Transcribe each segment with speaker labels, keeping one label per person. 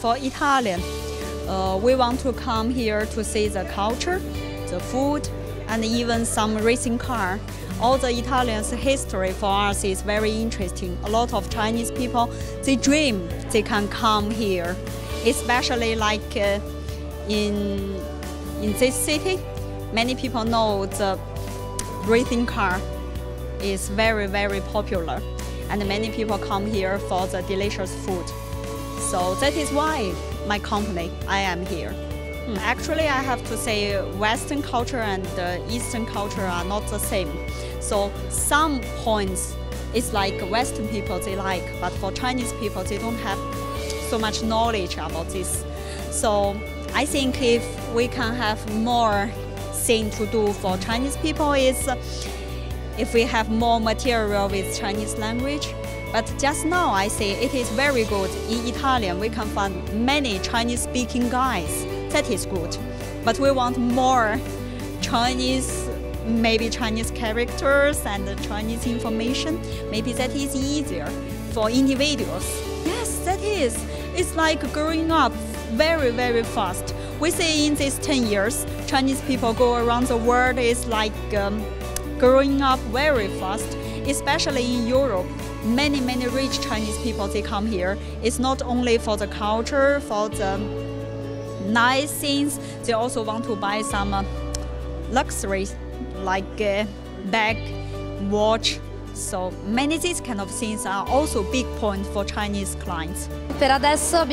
Speaker 1: for Italian, we want to come here to see the culture, the food, and even some racing car. All the Italians' history for us is very interesting. A lot of Chinese people, they dream they can come here, especially like in this city. Many people know the racing car is very, very popular, and many people come here for the delicious food. So that is why my company, I am here. Actually, I have to say Western culture and Eastern culture are not the same. So some points, it's like Western people they like, but for Chinese people, they don't have so much knowledge about this. So I think if we can have more thing to do for Chinese people is if we have more material with Chinese language. But just now I say it is very good. In Italian, we can find many Chinese-speaking guys. That is good. But we want more Chinese, maybe Chinese characters and Chinese information. Maybe that is easier for individuals. Yes, that is. It's like growing up very, very fast. We say in these 10 years, Chinese people go around the world is like growing up very fast, especially in Europe. Many, many rich Chinese people, they come here. It's not only for the culture, for the nice things, they also want to buy some luxury, like bag, watch. So many of these kind of things are also big point for Chinese clients.
Speaker 2: Per adesso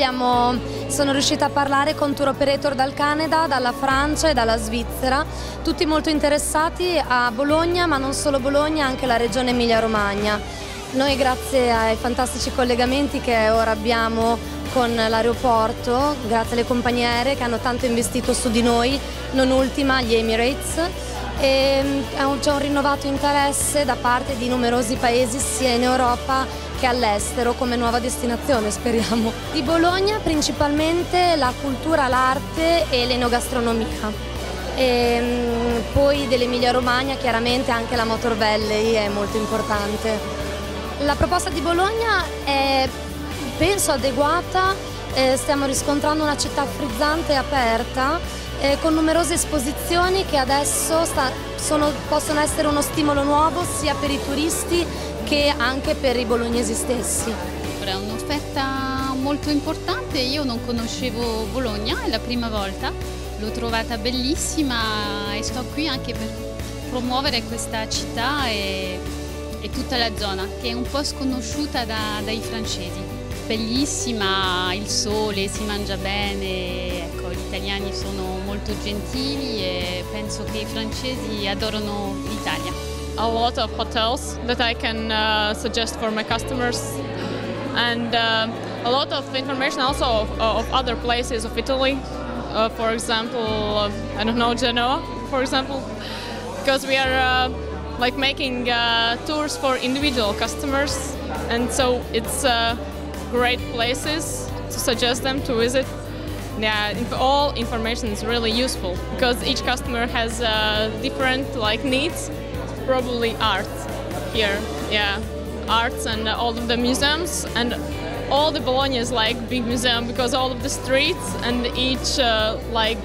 Speaker 2: sono riuscita a parlare con tour operator dal Canada, dalla Francia e dalla Svizzera, tutti molto interessati a Bologna, ma non solo Bologna, anche la regione Emilia-Romagna. Noi grazie ai fantastici collegamenti che ora abbiamo con l'aeroporto, grazie alle compagnie aeree che hanno tanto investito su di noi, non ultima gli Emirates, e c'è un rinnovato interesse da parte di numerosi paesi sia in Europa che all'estero come nuova destinazione, speriamo. Di Bologna principalmente la cultura, l'arte e l'enogastronomia. E poi dell'Emilia Romagna chiaramente anche la motor valley è molto importante. La proposta di Bologna è, penso, adeguata, stiamo riscontrando una città frizzante e aperta, con numerose esposizioni che adesso possono essere uno stimolo nuovo sia per i turisti che anche per i bolognesi stessi.
Speaker 3: È un'offerta molto importante, io non conoscevo Bologna, è la prima volta, l'ho trovata bellissima e sto qui anche per promuovere questa città e tutta la zona, che è un po' sconosciuta dai francesi. Bellissima, il sole, si mangia bene, ecco, gli italiani sono molto gentili e penso che i francesi adorano l'Italia.
Speaker 4: A lot of hotels that I can suggest for my customers, and a lot of information also of other places of Italy. For example, I don't know, Genoa, for example, because we are like making tours for individual customers, and so it's great places to suggest them to visit. Yeah, all information is really useful because each customer has different like needs. Probably art here, yeah, arts and all of the museums, and all the Bologna is like big museum because all of the streets and each like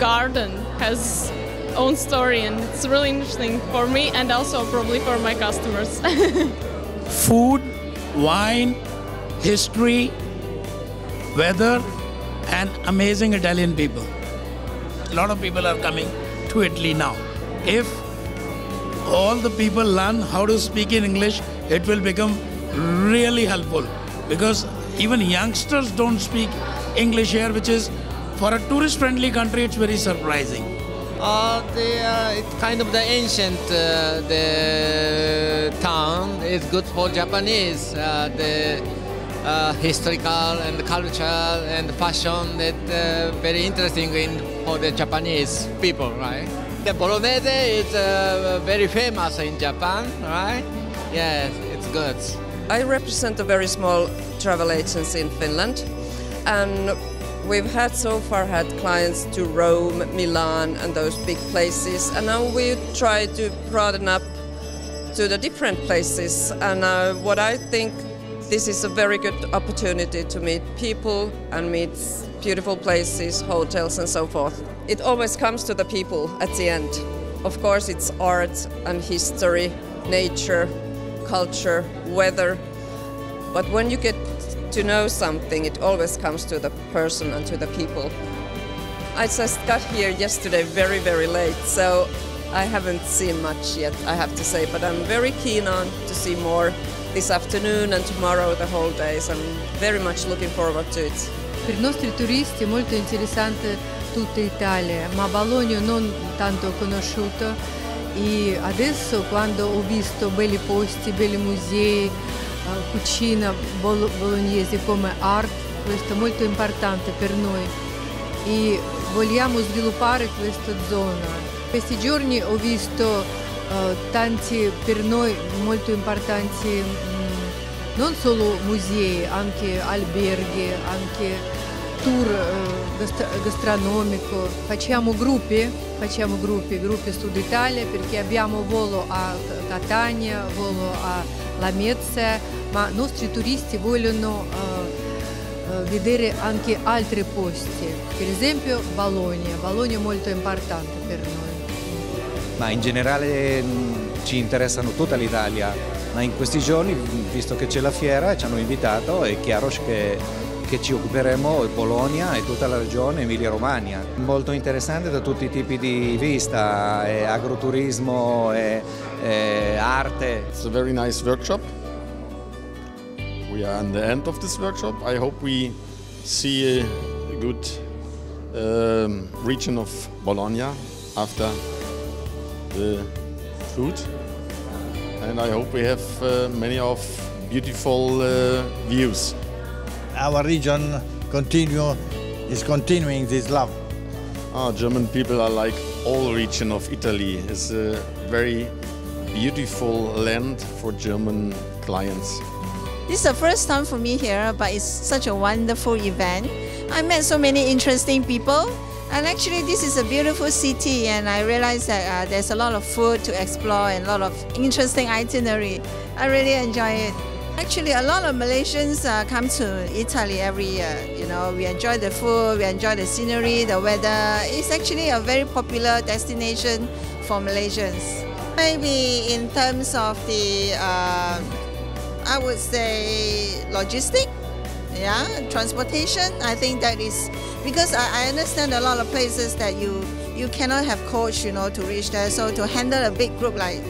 Speaker 4: garden has own story, and it's really interesting for me and also probably for my customers.
Speaker 5: Food, wine, history, weather, and amazing Italian people. A lot of people are coming to Italy now. If all the people learn how to speak in English, it will become really helpful, because even youngsters don't speak English here, which is, for a tourist-friendly country, it's very surprising.
Speaker 6: It's kind of the ancient the town is good for Japanese. The historical and cultural and fashion that very interesting for the Japanese people, right? The Bolognese is very famous in Japan, right? Yes, it's good.
Speaker 7: I represent a very small travel agency in Finland, and we've so far had clients to Rome, Milan and those big places, and now we try to broaden up to the different places. And what I think this is a very good opportunity to meet people and meet beautiful places, hotels and so forth. It always comes to the people at the end. Of course it's art and history, nature, culture, weather, but when you get to know something, it always comes to the person and to the people. I just got here yesterday very, very late, so I haven't seen much yet, I have to say, but I'm very keen on to see more this afternoon and tomorrow, the whole day, so I'm very much looking forward to it.
Speaker 8: Per i nostri turisti è molto interessante tutta Italia, ma Bologna non tanto conosciuta, e adesso quando ho visto belli posti, belli musei, cucina bolognese come arte, questo è molto importante per noi e vogliamo sviluppare questa zona. Questi giorni ho visto tanti per noi molto importanti, non solo musei, anche alberghi, anche tour gastronomico. Facciamo gruppi Sud Italia perché abbiamo volo a Catania, volo a Lamezia, ma i nostri turisti vogliono vedere anche altri posti, per esempio Bologna è molto importante per noi.
Speaker 9: Ma in generale ci interessano tutta l'Italia, ma in questi giorni, visto che c'è la fiera e ci hanno invitato, è chiaro che ci occuperemo di Bologna e tutta la regione Emilia-Romagna. Molto interessante da tutti i tipi di vista, agroturismo, arte.
Speaker 10: It's a very nice workshop. We are at the end of this workshop. I hope we see a good region of Bologna after the food, and I hope we have many of beautiful views.
Speaker 11: Our region is continuing this love.
Speaker 10: German people are like all region of Italy. It's a very beautiful land for German clients.
Speaker 12: This is the first time for me here, but it's such a wonderful event. I met so many interesting people. And actually this is a beautiful city, and I realized that there's a lot of food to explore and a lot of interesting itinerary. I really enjoy it. Actually a lot of Malaysians come to Italy every year. You know, we enjoy the food, we enjoy the scenery, the weather. It's actually a very popular destination for Malaysians. Maybe in terms of the, I would say logistic. Yeah, transportation, I think that is, because I understand a lot of places that you cannot have coach, you know, to reach there. So to handle a big group like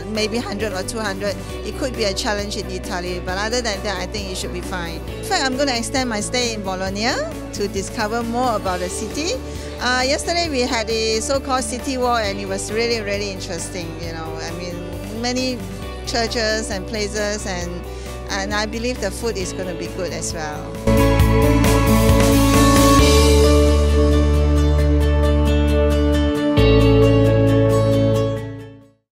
Speaker 12: maybe 100 or 200, it could be a challenge in Italy. But other than that, I think it should be fine. In fact, I'm going to extend my stay in Bologna to discover more about the city. Yesterday we had a so-called city walk, and it was really, really interesting. You know, I mean, many churches and places, and I believe the food is going to be good as well.